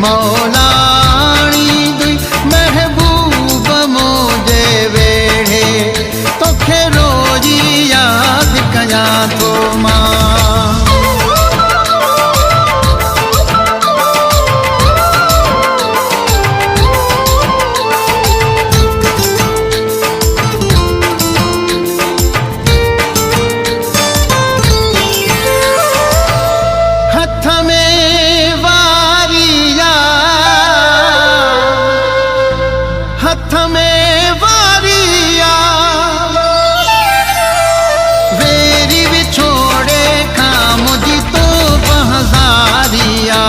मौलाणी दुई महबूब मुझे वेड़े तोखे रोज़ी याद कया तो मां हथ में वारिया वेरी विछोड़े खाम जी तो बहजारिया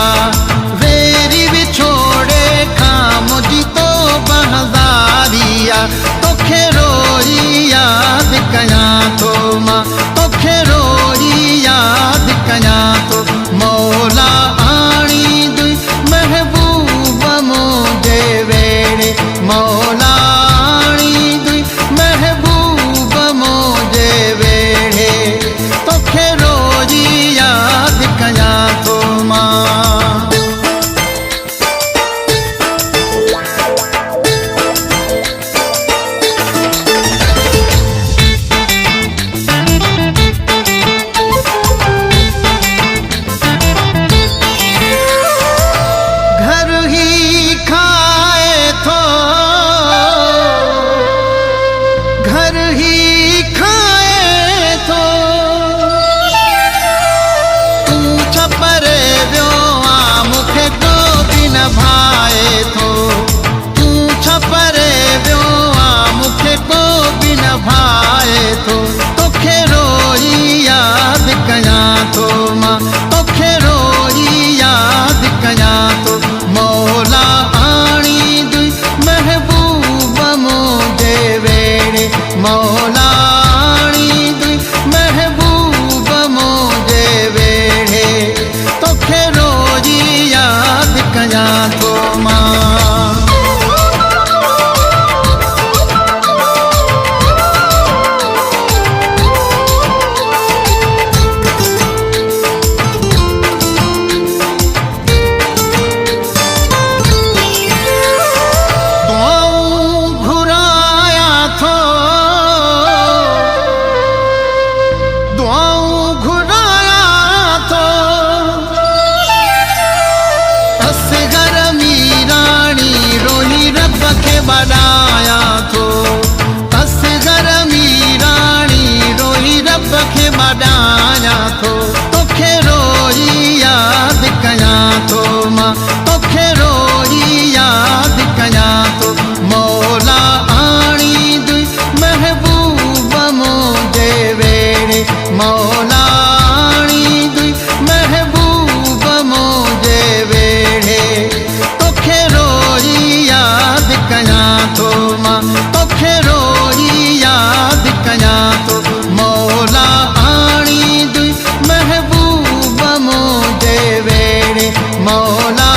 वेरी विछोड़े खाम जी तो बहजारिया तोखे रोज़ी याद कया तो मां तोखे रोज़ी याद कया तो मौला आणी दुई महबूब मुझे वेड़े मौलाणी दुई महबूब मुझे वेड़े तोखे रोज़ी याद कया तो मां घर ही खाए थो घर ही खाए थो तू छपरे वियो आ मूंखे को बि न भाए थो तू छपरे वियो आ मूंखे को बि न भाए थो तोखे रोज़ी याद कया थो मां तोखे रोज़ी याद कया थो मौला आणी दुई महबूब मुझे वेड़े मौलाणी दुई महबूब मुझे वेड़े तोखे रोज़ी याद कया तो मां बनाया थो असगर मीराणी रोई रब खे बनाया थो तोखे रोज़ी याद कया थो मां तोखे रोज़ी याद कया थो मौला आणी दुई महबूब मुझे वेड़े मौलाणी दुई महबूब मुझे वेड़े तोखे रोज़ी याद कया तो मां तोखे रोज़ी याद कया तो मौला आणी दुई महबूब मुझे वेड़े मौला